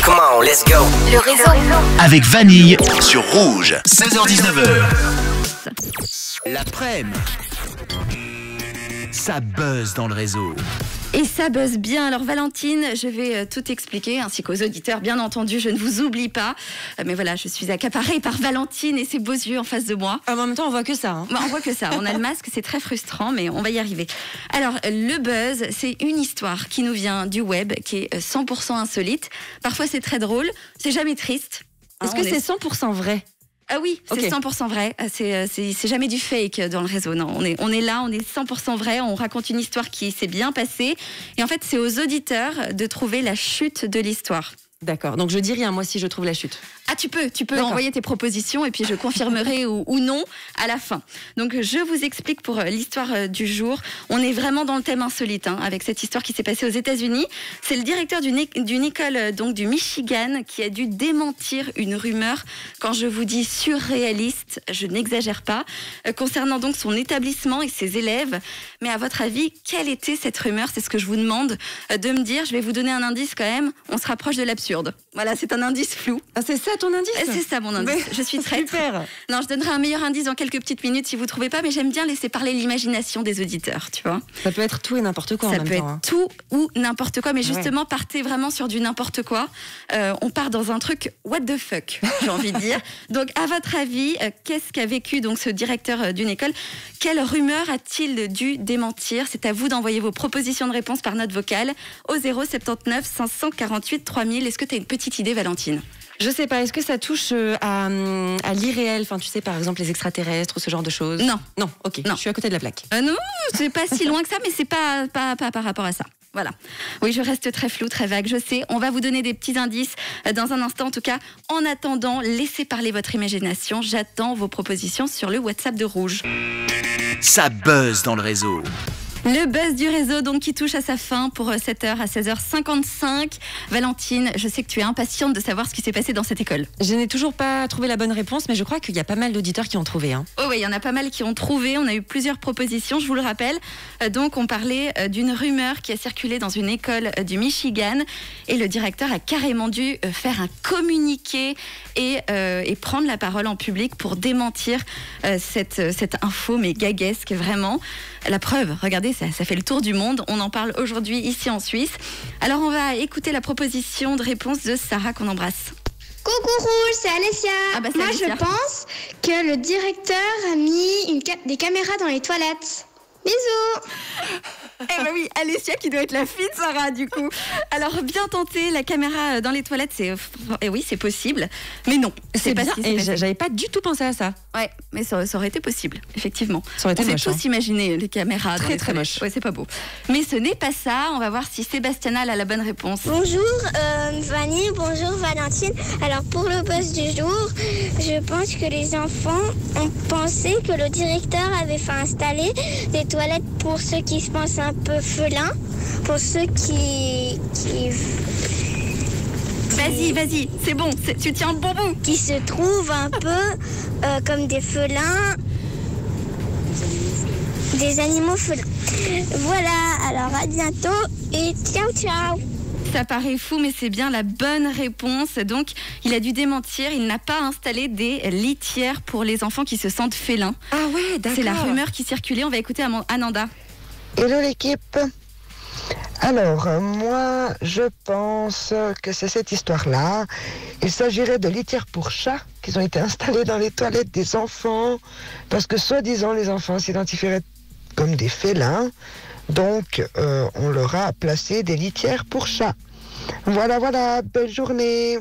Come on, let's go. Le réseau. Avec Vanille sur Rouge. 16h-19h. L'après-midi. Ça buzz dans le réseau. Et ça buzz bien. Alors Valentine, je vais tout expliquer, ainsi qu'aux auditeurs, bien entendu, je ne vous oublie pas. Mais voilà, je suis accaparée par Valentine et ses beaux yeux en face de moi. En même temps, on voit que ça. Hein. On voit que ça. On a le masque, c'est très frustrant, mais on va y arriver. Alors, le buzz, c'est une histoire qui nous vient du web, qui est 100% insolite. Parfois, c'est très drôle. C'est jamais triste. Est-ce que c'est 100% vrai ? Ah oui, c'est Okay. 100% vrai. C'est jamais du fake dans le réseau. Non, on est là, on est 100% vrai. On raconte une histoire qui s'est bien passée. Et en fait, c'est aux auditeurs de trouver la chute de l'histoire. D'accord, donc je dis rien, moi, si je trouve la chute. Ah, tu peux envoyer tes propositions et puis je confirmerai ou non à la fin. Donc, je vous explique pour l'histoire du jour. On est vraiment dans le thème insolite avec cette histoire qui s'est passée aux États-Unis. C'est le directeur d'une école donc du Michigan qui a dû démentir une rumeur. Quand je vous dis surréaliste, je n'exagère pas, concernant donc son établissement et ses élèves. Mais à votre avis, quelle était cette rumeur ? C'est ce que je vous demande de me dire. Je vais vous donner un indice quand même. On se rapproche de l'absurde. Voilà, c'est un indice flou. Ah, c'est ça ton indice ? C'est ça mon indice. Je suis traître. Super. Non, je donnerai un meilleur indice dans quelques petites minutes si vous ne trouvez pas, mais j'aime bien laisser parler l'imagination des auditeurs, tu vois. Ça peut être tout et n'importe quoi Ça en même peut temps. être tout ou n'importe quoi, mais justement, partez vraiment sur du n'importe quoi. On part dans un truc what the fuck, j'ai envie de dire. Donc, à votre avis, qu'est-ce qu'a vécu donc ce directeur d'une école ? Quelle rumeur a-t-il dû démentir ? C'est à vous d'envoyer vos propositions de réponse par note vocale au 079 548 3000. Est-ce que tu as une petite idée, Valentine ? Je sais pas, est-ce que ça touche à l'irréel ? Enfin, tu sais, par exemple, les extraterrestres ou ce genre de choses ? Non. Non, ok, Non. je suis à côté de la plaque. Non, c'est pas si loin que ça, mais c'est pas par rapport à ça. Voilà. Oui, je reste très floue, très vague, je sais. On va vous donner des petits indices dans un instant. En tout cas, en attendant, laissez parler votre imagination. J'attends vos propositions sur le WhatsApp de Rouge. Ça buzz dans le réseau. Le buzz du réseau, donc, qui touche à sa fin pour 7h à 16h55. Valentine, je sais que tu es impatiente de savoir ce qui s'est passé dans cette école. Je n'ai toujours pas trouvé la bonne réponse, mais je crois qu'il y a pas mal d'auditeurs qui ont trouvé. Hein. Oh oui, il y en a pas mal qui ont trouvé. On a eu plusieurs propositions, je vous le rappelle. Donc, on parlait d'une rumeur qui a circulé dans une école du Michigan. Et le directeur a carrément dû faire un communiqué et prendre la parole en public pour démentir cette info, mais gaguesque, vraiment. La preuve, regardez, ça fait le tour du monde. On en parle aujourd'hui ici en Suisse. Alors, on va écouter la proposition de réponse de Sarah qu'on embrasse. Coucou Rouge, c'est Alessia. Ah bah, c'est Moi, Alessia. je pense que le directeur a mis des caméras dans les toilettes. Bisous. Eh ben oui, Alessia qui doit être la fille de Sarah du coup. Alors bien tenté, la caméra dans les toilettes, oui, c'est possible, mais non, C'est pas bien, ce qui s'est et passé. j'avais pas du tout pensé à ça. Ouais, mais ça aurait été possible, effectivement. Ça aurait été On s'est moche, tous hein. imaginé les caméras dans Très, les très toilettes. moche. Ouais, c'est pas beau. Mais ce n'est pas ça. On va voir si Sébastiana a la bonne réponse. Bonjour Vanille, bonjour Valentine. Alors pour le buzz du jour, je pense que les enfants ont pensé que le directeur avait fait installer des toilettes pour ceux qui se pensent un peu felins, pour ceux qui Vas-y, c'est bon, tu tiens le bon bout. qui se trouvent un peu comme des felins, des animaux felins. Voilà, alors à bientôt et ciao ciao. Ça paraît fou, mais c'est bien la bonne réponse. Donc, il a dû démentir. Il n'a pas installé des litières pour les enfants qui se sentent félins. Ah ouais, d'accord. C'est la rumeur qui circulait. On va écouter Ananda. Hello l'équipe. Alors, moi, je pense que c'est cette histoire-là. Il s'agirait de litières pour chats qui ont été installées dans les toilettes des enfants parce que, soi-disant, les enfants s'identifieraient comme des félins. Donc, on leur a placé des litières pour chats. Voilà, belle journée.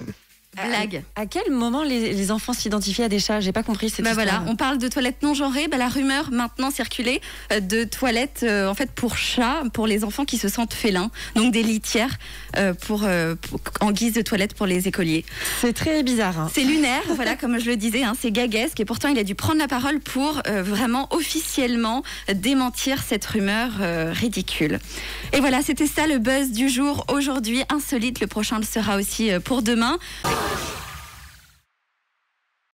Blague. À quel moment les enfants s'identifient à des chats ? J'ai pas compris cette histoire. Voilà, on parle de toilettes non genrées. La rumeur maintenant circulait de toilettes en fait pour chats, pour les enfants qui se sentent félins. Donc des litières en guise de toilettes pour les écoliers. C'est très bizarre. Hein. C'est lunaire, voilà, comme je le disais, c'est gaguesque. Et pourtant, il a dû prendre la parole pour vraiment officiellement démentir cette rumeur ridicule. Et voilà, c'était ça le buzz du jour aujourd'hui. Insolite, le prochain le sera aussi pour demain.